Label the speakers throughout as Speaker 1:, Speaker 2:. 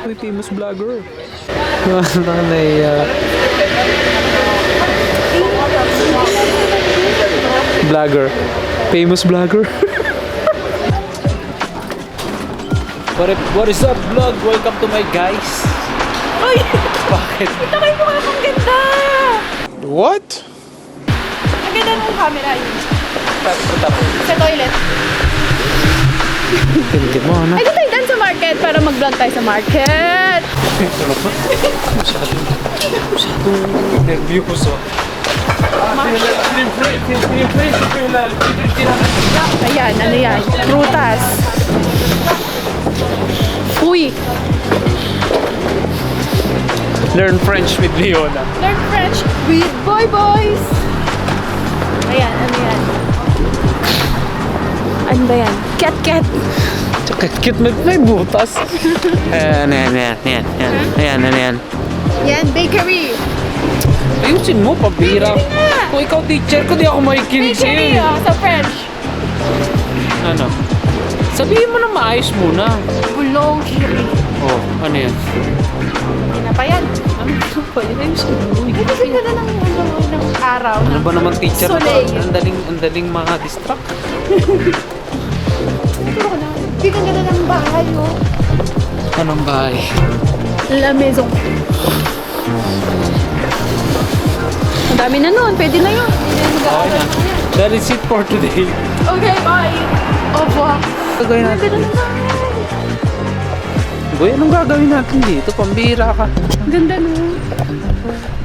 Speaker 1: Uy, famous vlogger. Vlogger. Famous vlogger. What is up, vlog? Welcome to my guys.
Speaker 2: Ay!
Speaker 1: Bakit?
Speaker 2: Ito kayo mukha kong ganda!
Speaker 1: What?
Speaker 2: Ang ganda ng camera yun.
Speaker 1: Tapos.
Speaker 2: Sa toilet.
Speaker 1: Tingin mo, ano?
Speaker 2: Ay, doon tayo dyan sa market para mag-vlog tayo sa market.
Speaker 1: Masyadong nervyoso.
Speaker 2: Ayan, ano yan? Prutas. Uy!
Speaker 1: Learn French with Leona.
Speaker 2: Learn French with Boy Boys! Ayan, ano yan? Ano ba yan? Cat.
Speaker 1: Cute, may butas. Ayan. Ayan.
Speaker 2: Yan, bakery.
Speaker 1: Ayusin mo, pabira.
Speaker 2: Bakery nga.
Speaker 1: Kung ikaw teacher ko, di ako makikinig
Speaker 2: Bakery,
Speaker 1: sa'yo.
Speaker 2: sa French.
Speaker 1: Ano? Sabihin mo na maayos muna.
Speaker 2: Boulangerie.
Speaker 1: Oh, ano yan?
Speaker 2: Hindi na pa yan.
Speaker 1: Ano pa? Ayusin mo.
Speaker 2: Ay, kasi ganda ng araw.
Speaker 1: Ano ba naman teacher ko?
Speaker 2: Soleil.
Speaker 1: Ang daling maka-distract.
Speaker 2: Turo ko na. Hindi ka ganda ng bahay, oh.
Speaker 1: Anong bahay?
Speaker 2: La maison. Ang dami na nun. Pwede na yun.
Speaker 1: Okay na. That is it for today.
Speaker 2: Okay, bye. Au revoir.
Speaker 1: Gagawin
Speaker 2: Ang
Speaker 1: natin.
Speaker 2: ganda ng bahay.
Speaker 1: Boy, anong gagawin natin dito? Pambira ka.
Speaker 2: Ang ganda nun.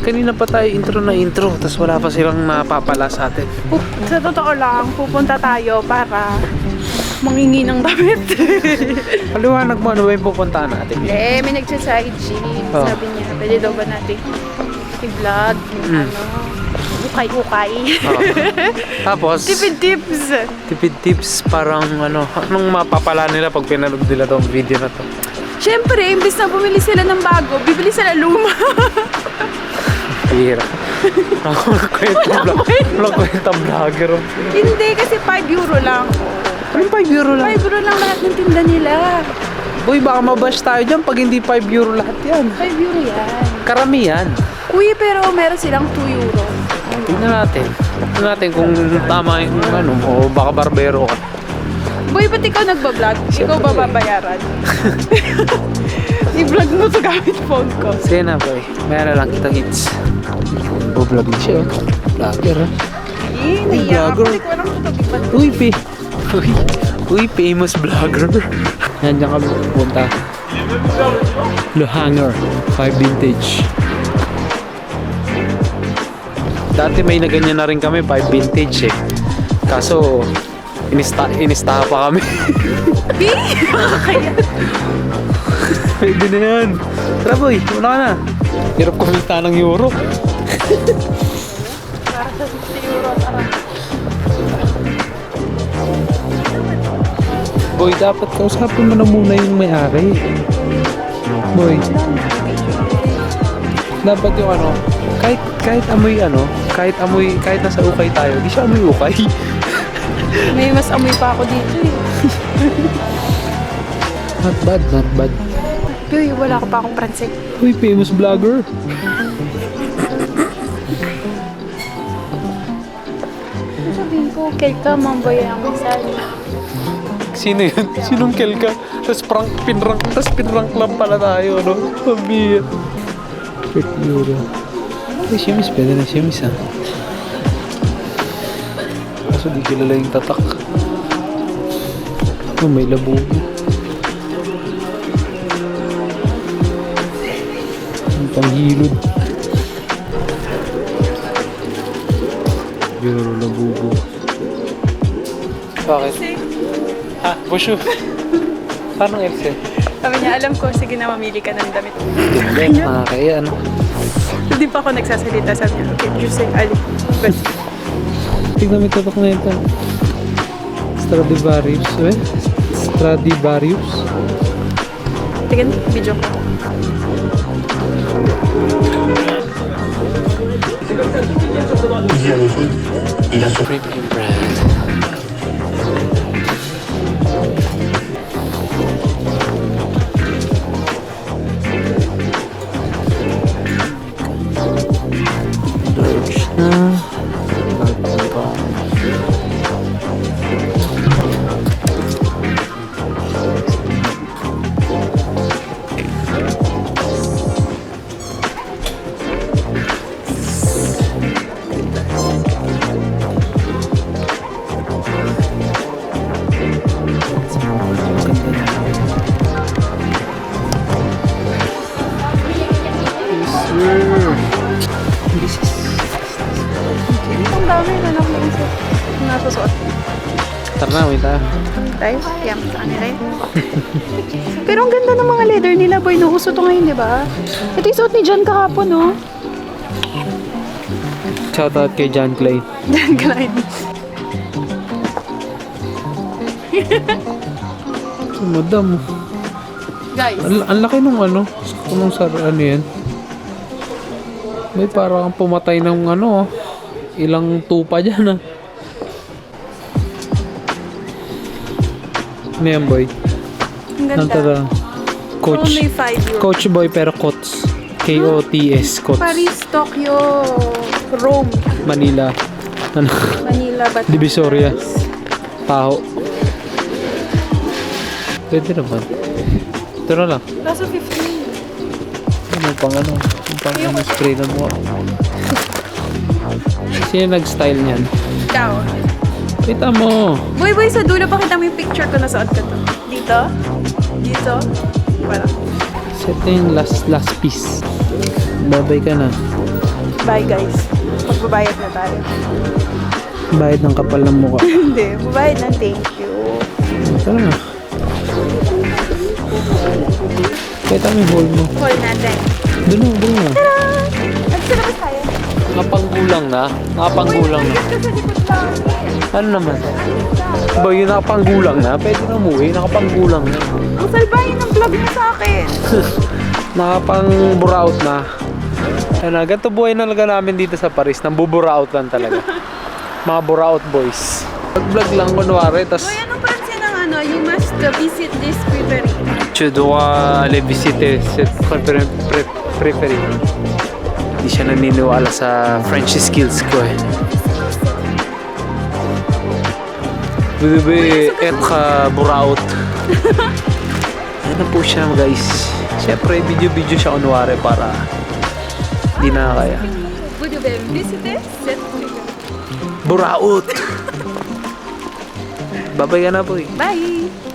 Speaker 1: Kanina pa tayo intro, tapos wala pa silang napapala sa atin.
Speaker 2: Sa totoo lang, pupunta tayo para mangingi ng damit.
Speaker 1: Paliwanag mo, ano ba yung pupuntahan natin?
Speaker 2: May nagsaside G.
Speaker 1: Oh.
Speaker 2: Sabi niya, pwede daw ba natin i-vlog? Ukay-ukay.
Speaker 1: Oo. Tapos,
Speaker 2: Tipid tips.
Speaker 1: tipid tips, parang anong mapapala nila pag pinanood nila tong video na to?
Speaker 2: Siyempre, imbis na bumili sila ng bago, bibili sila luma.
Speaker 1: Hira. Walang kwentang vlogger.
Speaker 2: Hindi, kasi 5 euro lang.
Speaker 1: Anong 5 euro lang?
Speaker 2: 5 euro lang lahat ng tinda nila.
Speaker 1: Boy, baka mabash tayo dyan pag hindi 5 euro lahat yan.
Speaker 2: 5 euro yan.
Speaker 1: Karamihan.
Speaker 2: Uy, pero meron silang 2 euro.
Speaker 1: Tingnan natin. Tingnan natin kung tama yung o baka barbero ka.
Speaker 2: Boy, ba't ikaw nagbablog? Ikaw ba babayaran? I-vlog mo to gamit phone ko.
Speaker 1: Sige na, boy. Mayroon lang kitang hits. Vlog din siya. Vlogger, ha?
Speaker 2: Naiyak ako.
Speaker 1: vlogger.
Speaker 2: Hindi ko alam kung ito ba.
Speaker 1: Uy, famous vlogger. Yan, dyan kami pupunta. Le Hanger 5 Vintage. Dati may na ganyan na rin kami, 5 Vintage eh. Kaso, inista pa kami.
Speaker 2: Kaya.
Speaker 1: Pwede na yan. Tara boy, wala ka na. Hirap kumita ng euro.
Speaker 2: Para sa 60 euro. Tara.
Speaker 1: Boy, dapat kausapin mo na muna yung may-ari. Boy. Dapat yung kahit amoy kahit nasa ukay tayo, di siya amoy ukay.
Speaker 2: May mas amoy pa ako dito eh.
Speaker 1: Not bad.
Speaker 2: Uy, wala ko pa akong pransik.
Speaker 1: Uy, famous vlogger.
Speaker 2: Sabihin ko, Kelka, mamboy ang misal.
Speaker 1: Sino yun? Sinong Kelka? Tapos pinrank lang pala tayo, no? Pabiyat. 50 euro. Uy, simis, pwede na simis, ha? Kaso di kilala yung tatak. Oh, may labubo. Ang panghilod. Euro labubo. Bakit? Ha? Bushu? Paano Else?
Speaker 2: Sabi niya, alam ko, sige na mamili ka ng damit.
Speaker 1: Kaya ano?
Speaker 2: Hindi pa ako nagsasalita. Sabi niya, okay, you say, Ali. But,
Speaker 1: Tignan mo itatak na ito. Stradivarius, eh? Stradivarius.
Speaker 2: tingin, video ko.
Speaker 1: Premium brand. Tara na, wait tayo.
Speaker 2: Tayo, kaya sa kanila eh. Pero ang ganda ng mga leather nila, boy. No? Uso to ngayon, di ba? Ito yung suot ni John kahapon, no?
Speaker 1: Shoutout kay John Clay.
Speaker 2: John Klein.
Speaker 1: Madam,
Speaker 2: Guys,
Speaker 1: ang laki nung ano. Kung ano yan. May parang pumatay ng ano. Ilang tupa dyan ah. Ano yan, boy?
Speaker 2: ang
Speaker 1: Ang
Speaker 2: ganda.
Speaker 1: tara. Coach.
Speaker 2: Only 5 euros.
Speaker 1: Coach boy pero Cots. K-O-T-S. Cots.
Speaker 2: Paris, Tokyo, Rome,
Speaker 1: Manila. Ano?
Speaker 2: Manila, Batangas.
Speaker 1: Divisoria. Taho. Pwede naman. Ito na lang.
Speaker 2: Kaso 15.
Speaker 1: Ano pang ano? Yung pang ano spray na mukha. Sino nag-style niyan?
Speaker 2: Ikaw.
Speaker 1: Kita mo.
Speaker 2: Boy, boy, sa dulo, pakita mo yung picture ko na suot ko to. Dito? Dito? Wala.
Speaker 1: Set na yung last piece. Babay ka na.
Speaker 2: Bye, guys. Magbabayad na tayo.
Speaker 1: Bayad ng kapal ng mukha.
Speaker 2: Hindi, babayad na. Thank you.
Speaker 1: Tara na. Kita mo yung hole mo.
Speaker 2: Call natin.
Speaker 1: Doon na.
Speaker 2: Nagsalabas tayo.
Speaker 1: Nakapanggulang na. Nakapanggulang na.
Speaker 2: Kasi likod lang.
Speaker 1: Ano naman? Ba yung nakapanggulang na? Pwede na umuwi. Nakapanggulang na.
Speaker 2: Ang salbahin ng vlog mo sa akin.
Speaker 1: Nakapang-buraot na. Ano, ganito buhay na talaga namin dito sa Paris. Nang buburaot lang talaga. Mga buraot boys. Vlog lang kunwari. Tas,
Speaker 2: Boy, anong pransin ng ano? You must visit this creperie.
Speaker 1: tu dois aller visiter cette préférée. Hindi siya naniniwala sa French skills ko eh. Vous devez être buraot. Ano po siya guys. Siyempre, video siya kunwari para di na kaya.
Speaker 2: Vous devez visiter cette creperie.
Speaker 1: Buraot! Babay ka na po eh.
Speaker 2: Bye!